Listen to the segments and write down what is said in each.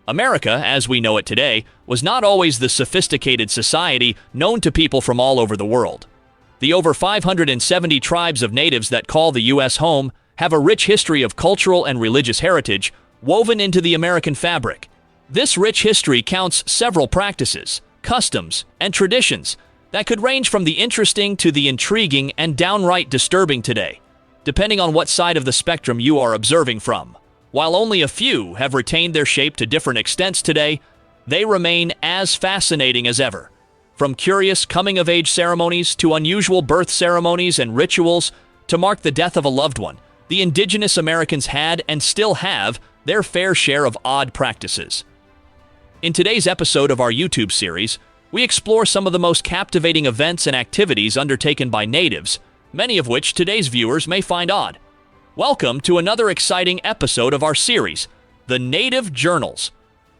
America, as we know it today, was not always the sophisticated society known to people from all over the world. The over 570 tribes of natives that call the U.S. home have a rich history of cultural and religious heritage woven into the American fabric. This rich history counts several practices, customs, and traditions that could range from the interesting to the intriguing and downright disturbing today, depending on what side of the spectrum you are observing from. While only a few have retained their shape to different extents today, they remain as fascinating as ever. From curious coming-of-age ceremonies to unusual birth ceremonies and rituals to mark the death of a loved one, the Indigenous Americans had and still have their fair share of odd practices. In today's episode of our YouTube series, we explore some of the most captivating events and activities undertaken by natives, many of which today's viewers may find odd. Welcome to another exciting episode of our series, The Native Journals,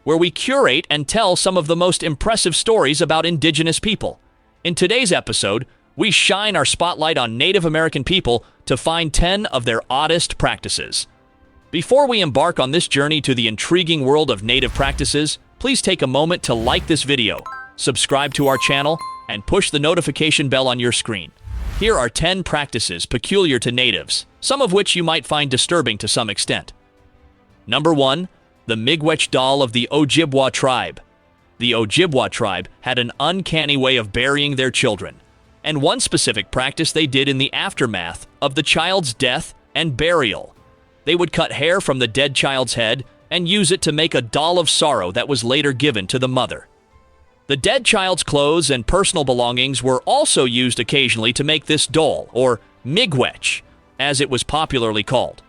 where we curate and tell some of the most impressive stories about Indigenous people. In today's episode, we shine our spotlight on Native American people to find 10 of their oddest practices. Before we embark on this journey to the intriguing world of Native practices, please take a moment to like this video, subscribe to our channel, and push the notification bell on your screen. Here are 10 practices peculiar to natives, some of which you might find disturbing to some extent. Number 1. The Migwetch doll of the Ojibwa tribe. The Ojibwa tribe had an uncanny way of burying their children, and one specific practice they did in the aftermath of the child's death and burial. They would cut hair from the dead child's head and use it to make a doll of sorrow that was later given to the mother. The dead child's clothes and personal belongings were also used occasionally to make this doll, or Migwetch, as it was popularly called.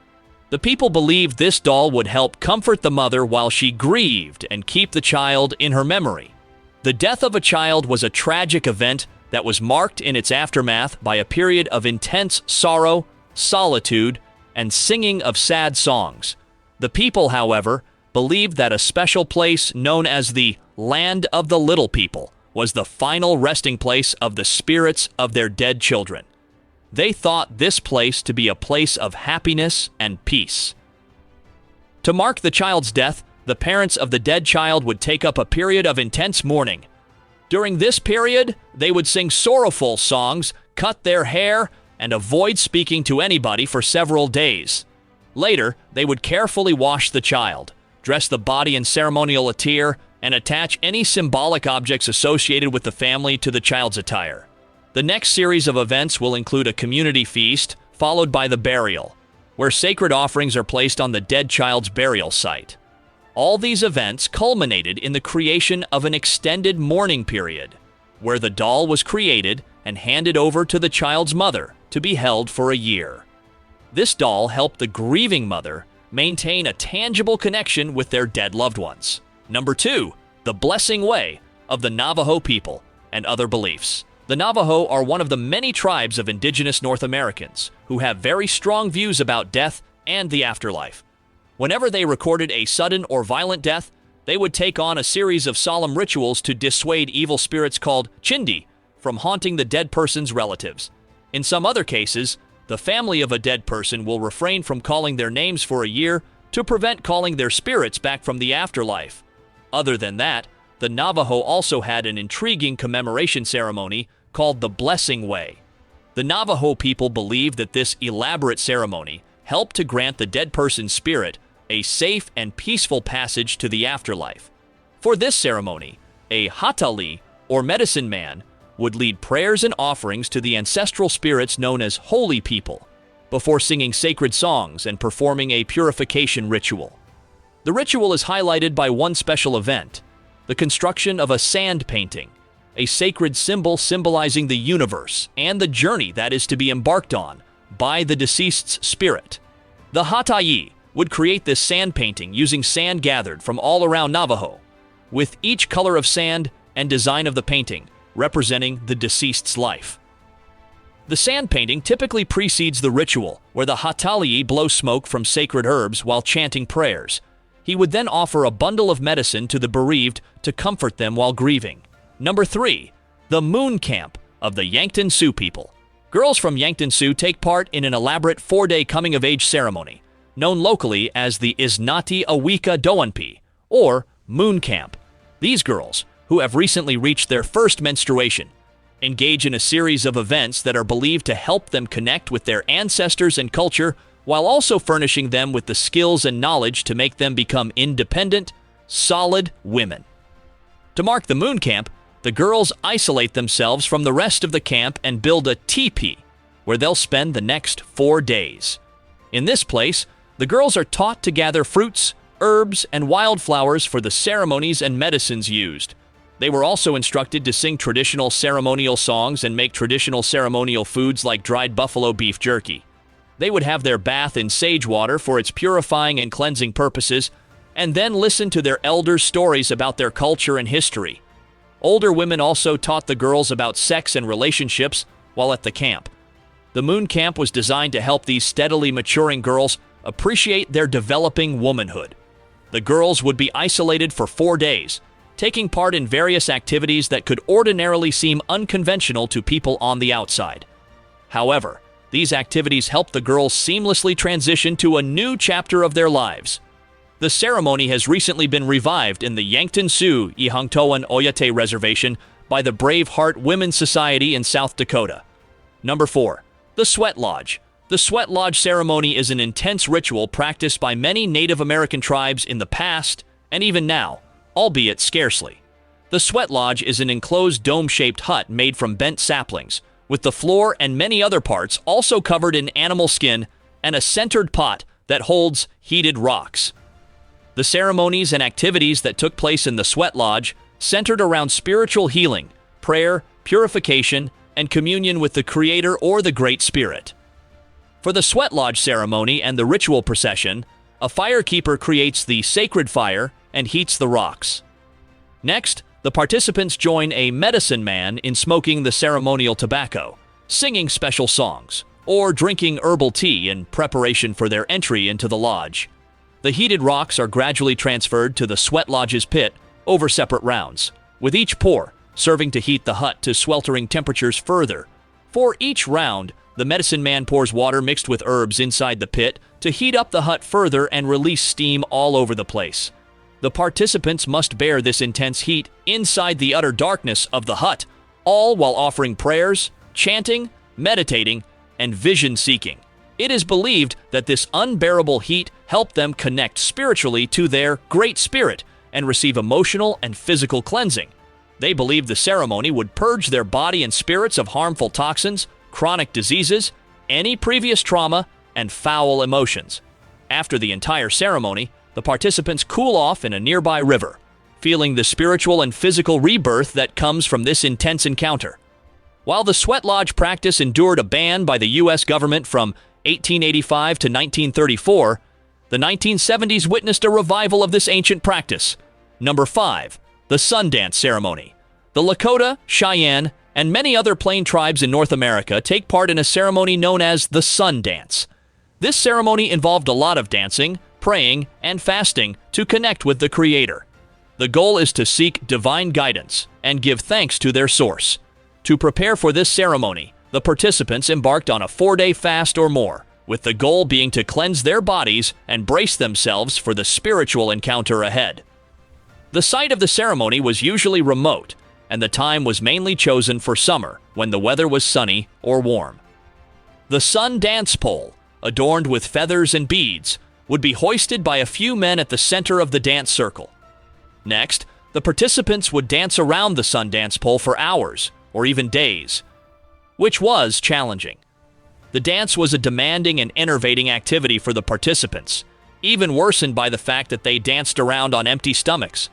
The people believed this doll would help comfort the mother while she grieved and keep the child in her memory. The death of a child was a tragic event that was marked in its aftermath by a period of intense sorrow, solitude, and singing of sad songs. The people, however, believed that a special place known as the Land of the Little People was the final resting place of the spirits of their dead children. They thought this place to be a place of happiness and peace. To mark the child's death, the parents of the dead child would take up a period of intense mourning. During this period, they would sing sorrowful songs, cut their hair, and avoid speaking to anybody for several days. Later, they would carefully wash the child, dress the body in ceremonial attire, and attach any symbolic objects associated with the family to the child's attire. The next series of events will include a community feast, followed by the burial, where sacred offerings are placed on the dead child's burial site. All these events culminated in the creation of an extended mourning period, where the doll was created and handed over to the child's mother to be held for a year. This doll helped the grieving mother maintain a tangible connection with their dead loved ones. Number 2. The Blessing Way of the Navajo people and other beliefs. The Navajo are one of the many tribes of Indigenous North Americans who have very strong views about death and the afterlife. Whenever they recorded a sudden or violent death, they would take on a series of solemn rituals to dissuade evil spirits called chindi from haunting the dead person's relatives. In some other cases, the family of a dead person will refrain from calling their names for a year to prevent calling their spirits back from the afterlife. Other than that, the Navajo also had an intriguing commemoration ceremony called the Blessing Way. The Navajo people believed that this elaborate ceremony helped to grant the dead person's spirit a safe and peaceful passage to the afterlife. For this ceremony, a hatali, or medicine man, would lead prayers and offerings to the ancestral spirits known as holy people, before singing sacred songs and performing a purification ritual. The ritual is highlighted by one special event, the construction of a sand painting, a sacred symbol symbolizing the universe and the journey that is to be embarked on by the deceased's spirit. The Hatayi would create this sand painting using sand gathered from all around Navajo, with each color of sand and design of the painting representing the deceased's life. The sand painting typically precedes the ritual, where the Hataliyi blow smoke from sacred herbs while chanting prayers. He would then offer a bundle of medicine to the bereaved to comfort them while grieving. Number 3. The Moon Camp of the Yankton Sioux people. Girls from Yankton Sioux take part in an elaborate 4-day coming-of-age ceremony, known locally as the Isnati Awika Doanpi, or moon camp. These girls, who have recently reached their first menstruation, engage in a series of events that are believed to help them connect with their ancestors and culture, while also furnishing them with the skills and knowledge to make them become independent, solid women. To mark the moon camp, the girls isolate themselves from the rest of the camp and build a teepee, where they'll spend the next 4 days. In this place, the girls are taught to gather fruits, herbs, and wildflowers for the ceremonies and medicines used. They were also instructed to sing traditional ceremonial songs and make traditional ceremonial foods like dried buffalo beef jerky. They would have their bath in sage water for its purifying and cleansing purposes, and then listen to their elders' stories about their culture and history. Older women also taught the girls about sex and relationships while at the camp. The moon camp was designed to help these steadily maturing girls appreciate their developing womanhood. The girls would be isolated for 4 days, taking part in various activities that could ordinarily seem unconventional to people on the outside. However, these activities helped the girls seamlessly transition to a new chapter of their lives. The ceremony has recently been revived in the Yankton Sioux Ihangtoan Oyate Reservation by the Brave Heart Women's Society in South Dakota. Number 4. The Sweat Lodge. The Sweat Lodge ceremony is an intense ritual practiced by many Native American tribes in the past and even now, albeit scarcely. The Sweat Lodge is an enclosed dome-shaped hut made from bent saplings, with the floor and many other parts also covered in animal skin and a centered pot that holds heated rocks. The ceremonies and activities that took place in the Sweat Lodge centered around spiritual healing, prayer, purification, and communion with the Creator or the Great Spirit. For the Sweat Lodge ceremony and the ritual procession, a firekeeper creates the sacred fire and heats the rocks. Next, the participants join a medicine man in smoking the ceremonial tobacco, singing special songs, or drinking herbal tea in preparation for their entry into the lodge. The heated rocks are gradually transferred to the Sweat Lodge's pit over separate rounds, with each pour serving to heat the hut to sweltering temperatures further. For each round, the medicine man pours water mixed with herbs inside the pit to heat up the hut further and release steam all over the place. The participants must bear this intense heat inside the utter darkness of the hut, all while offering prayers, chanting, meditating, and vision-seeking. It is believed that this unbearable heat helped them connect spiritually to their Great Spirit and receive emotional and physical cleansing. They believed the ceremony would purge their body and spirits of harmful toxins, chronic diseases, any previous trauma, and foul emotions. After the entire ceremony, the participants cool off in a nearby river, feeling the spiritual and physical rebirth that comes from this intense encounter. While the Sweat Lodge practice endured a ban by the U.S. government from 1885 to 1934, the 1970s witnessed a revival of this ancient practice. Number 5. The Sundance Ceremony. The Lakota, Cheyenne, and many other Plain tribes in North America take part in a ceremony known as the Sundance. This ceremony involved a lot of dancing, praying, and fasting to connect with the Creator. The goal is to seek divine guidance and give thanks to their source. To prepare for this ceremony, the participants embarked on a 4-day fast or more, with the goal being to cleanse their bodies and brace themselves for the spiritual encounter ahead. The site of the ceremony was usually remote, and the time was mainly chosen for summer, when the weather was sunny or warm. The sun dance pole, adorned with feathers and beads, would be hoisted by a few men at the center of the dance circle. Next, the participants would dance around the sun dance pole for hours, or even days, which was challenging. The dance was a demanding and enervating activity for the participants, even worsened by the fact that they danced around on empty stomachs.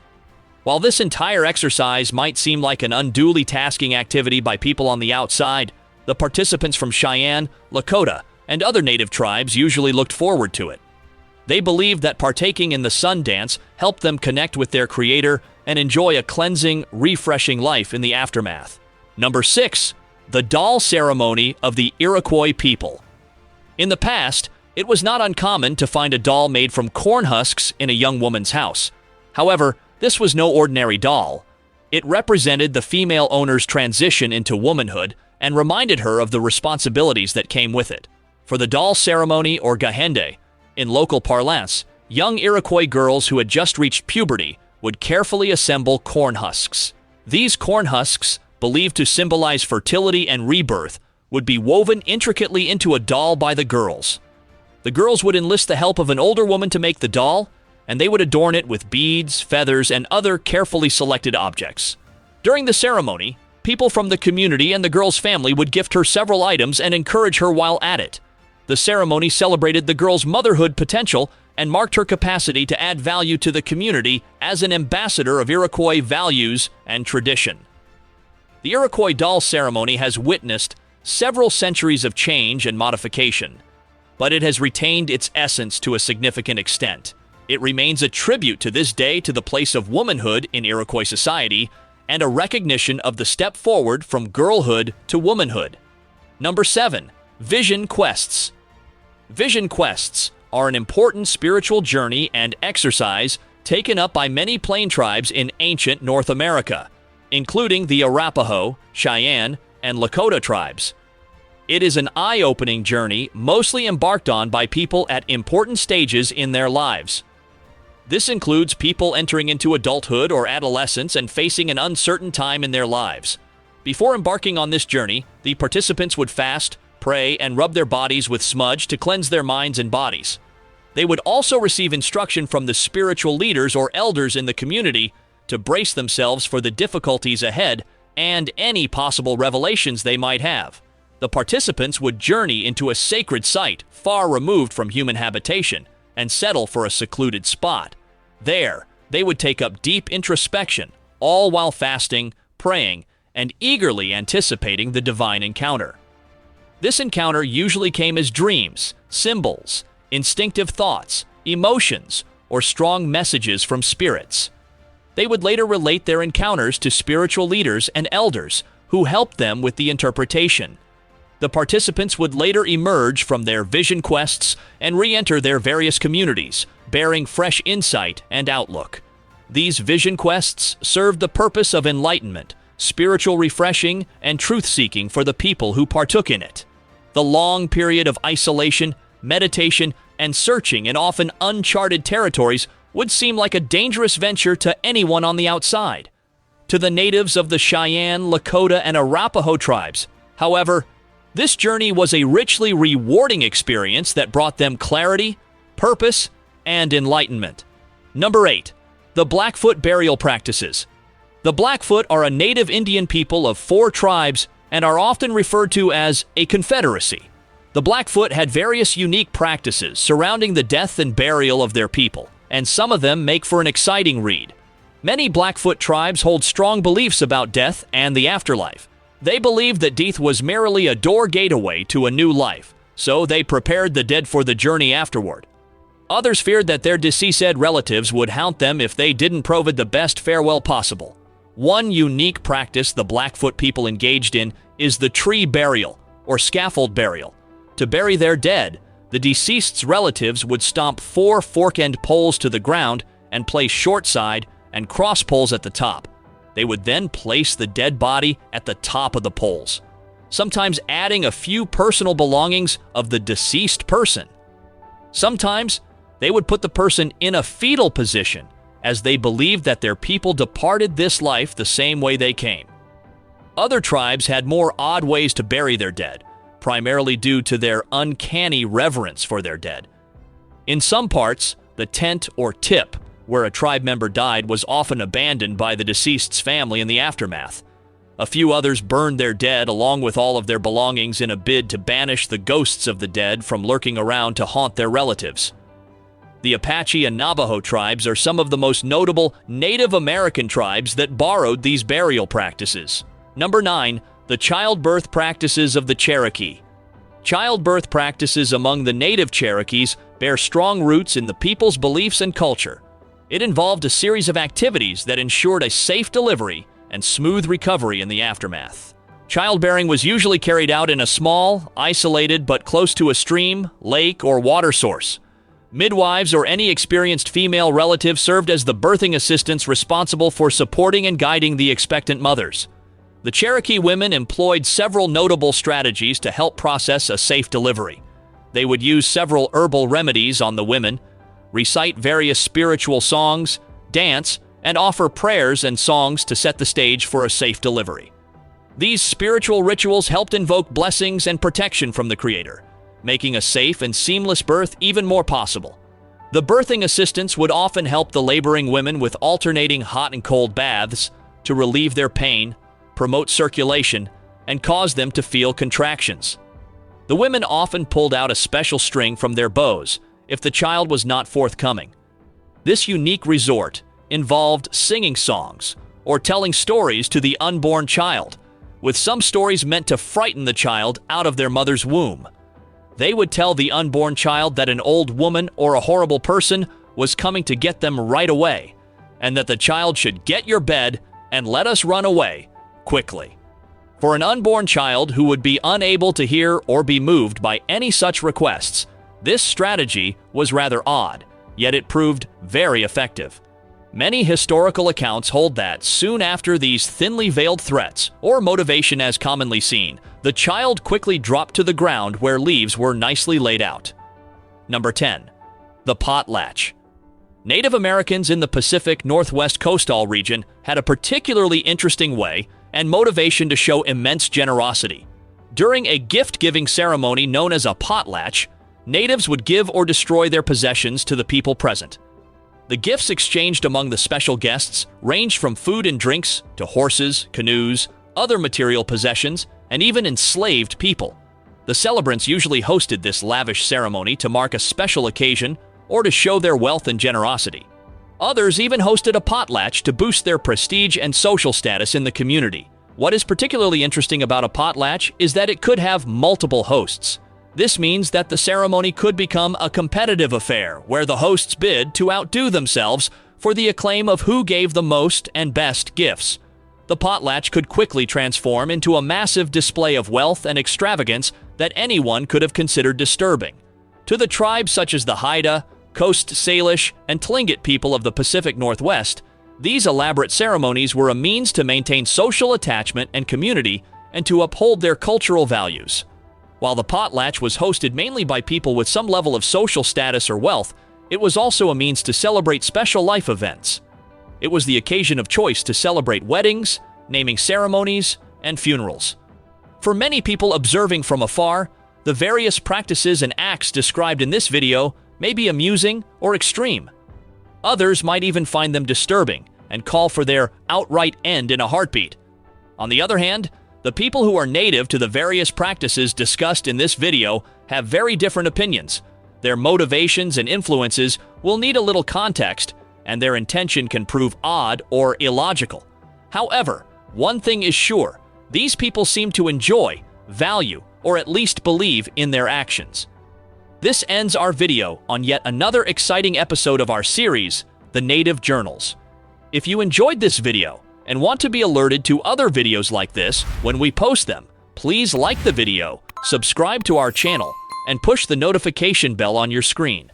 While this entire exercise might seem like an unduly tasking activity by people on the outside, the participants from Cheyenne, Lakota, and other native tribes usually looked forward to it. They believed that partaking in the sun dance helped them connect with their Creator and enjoy a cleansing, refreshing life in the aftermath. Number 6. The Doll Ceremony of the Iroquois People. In the past, it was not uncommon to find a doll made from corn husks in a young woman's house. However, this was no ordinary doll. It represented the female owner's transition into womanhood and reminded her of the responsibilities that came with it. For the doll ceremony, or gahende, in local parlance, young Iroquois girls who had just reached puberty would carefully assemble corn husks. These corn husks, believed to symbolize fertility and rebirth, would be woven intricately into a doll by the girls. The girls would enlist the help of an older woman to make the doll, and they would adorn it with beads, feathers, and other carefully selected objects. During the ceremony, people from the community and the girl's family would gift her several items and encourage her while at it. The ceremony celebrated the girl's motherhood potential and marked her capacity to add value to the community as an ambassador of Iroquois values and tradition. The Iroquois doll ceremony has witnessed several centuries of change and modification, but it has retained its essence to a significant extent. It remains a tribute to this day to the place of womanhood in Iroquois society and a recognition of the step forward from girlhood to womanhood. Number 7. Vision quests. Vision quests are an important spiritual journey and exercise taken up by many plain tribes in ancient North America, including the Arapaho, Cheyenne, and Lakota tribes. It is an eye-opening journey mostly embarked on by people at important stages in their lives. This includes people entering into adulthood or adolescence and facing an uncertain time in their lives. Before embarking on this journey, the participants would fast, pray, and rub their bodies with smudge to cleanse their minds and bodies. They would also receive instruction from the spiritual leaders or elders in the community to brace themselves for the difficulties ahead and any possible revelations they might have. The participants would journey into a sacred site far removed from human habitation and settle for a secluded spot. There, they would take up deep introspection, all while fasting, praying, and eagerly anticipating the divine encounter. This encounter usually came as dreams, symbols, instinctive thoughts, emotions, or strong messages from spirits. They would later relate their encounters to spiritual leaders and elders who helped them with the interpretation. The participants would later emerge from their vision quests and re-enter their various communities, bearing fresh insight and outlook. These vision quests served the purpose of enlightenment, spiritual refreshing, and truth-seeking for the people who partook in it. The long period of isolation, meditation, and searching in often uncharted territories would seem like a dangerous venture to anyone on the outside. To the natives of the Cheyenne, Lakota, and Arapaho tribes, however, this journey was a richly rewarding experience that brought them clarity, purpose, and enlightenment. Number 8. The Blackfoot Burial Practices. The Blackfoot are a native Indian people of 4 tribes and are often referred to as a confederacy. The Blackfoot had various unique practices surrounding the death and burial of their people, and some of them make for an exciting read. Many Blackfoot tribes hold strong beliefs about death and the afterlife. They believed that death was merely a door gateway to a new life, so they prepared the dead for the journey afterward. Others feared that their deceased relatives would haunt them if they didn't provide the best farewell possible. One unique practice the Blackfoot people engaged in is the tree burial, or scaffold burial. To bury their dead, the deceased's relatives would stomp 4 fork-end poles to the ground and place short side and cross poles at the top. They would then place the dead body at the top of the poles, sometimes adding a few personal belongings of the deceased person. Sometimes they would put the person in a fetal position, as they believed that their people departed this life the same way they came. Other tribes had more odd ways to bury their dead, primarily due to their uncanny reverence for their dead. In some parts, the tent or tip where a tribe member died was often abandoned by the deceased's family in the aftermath. A few others burned their dead along with all of their belongings in a bid to banish the ghosts of the dead from lurking around to haunt their relatives. The Apache and Navajo tribes are some of the most notable Native American tribes that borrowed these burial practices. Number 9. The childbirth practices of the Cherokee. Childbirth practices among the native Cherokees bear strong roots in the people's beliefs and culture. It involved a series of activities that ensured a safe delivery and smooth recovery in the aftermath. Childbearing was usually carried out in a small, isolated, but close to a stream, lake, or water source. Midwives or any experienced female relative served as the birthing assistants responsible for supporting and guiding the expectant mothers. The Cherokee women employed several notable strategies to help process a safe delivery. They would use several herbal remedies on the women, recite various spiritual songs, dance, and offer prayers and songs to set the stage for a safe delivery. These spiritual rituals helped invoke blessings and protection from the Creator, making a safe and seamless birth even more possible. The birthing assistants would often help the laboring women with alternating hot and cold baths to relieve their pain, promote circulation, and cause them to feel contractions. The women often pulled out a special string from their bows if the child was not forthcoming. This unique resort involved singing songs or telling stories to the unborn child, with some stories meant to frighten the child out of their mother's womb. They would tell the unborn child that an old woman or a horrible person was coming to get them right away, and that the child should get your bed and let us run away quickly. For an unborn child who would be unable to hear or be moved by any such requests, this strategy was rather odd, yet it proved very effective. Many historical accounts hold that soon after these thinly veiled threats, or motivation as commonly seen, the child quickly dropped to the ground where leaves were nicely laid out. Number 10. The Potlatch. Native Americans in the Pacific Northwest coastal region had a particularly interesting way and motivation to show immense generosity. During a gift-giving ceremony known as a potlatch, natives would give or destroy their possessions to the people present. The gifts exchanged among the special guests ranged from food and drinks to horses, canoes, other material possessions, and even enslaved people. The celebrants usually hosted this lavish ceremony to mark a special occasion or to show their wealth and generosity. Others even hosted a potlatch to boost their prestige and social status in the community. What is particularly interesting about a potlatch is that it could have multiple hosts. This means that the ceremony could become a competitive affair where the hosts bid to outdo themselves for the acclaim of who gave the most and best gifts. The potlatch could quickly transform into a massive display of wealth and extravagance that anyone could have considered disturbing. To the tribes such as the Haida, Coast Salish, and Tlingit people of the Pacific Northwest, these elaborate ceremonies were a means to maintain social attachment and community and to uphold their cultural values. While the potlatch was hosted mainly by people with some level of social status or wealth, it was also a means to celebrate special life events. It was the occasion of choice to celebrate weddings, naming ceremonies, and funerals. For many people observing from afar, the various practices and acts described in this video may be amusing or extreme. Others might even find them disturbing and call for their outright end in a heartbeat. On the other hand, the people who are native to the various practices discussed in this video have very different opinions. Their motivations and influences will need a little context, and their intention can prove odd or illogical. However, one thing is sure, these people seem to enjoy, value, or at least believe in their actions. This ends our video on yet another exciting episode of our series, The Native Journals. If you enjoyed this video and want to be alerted to other videos like this when we post them, please like the video, subscribe to our channel, and push the notification bell on your screen.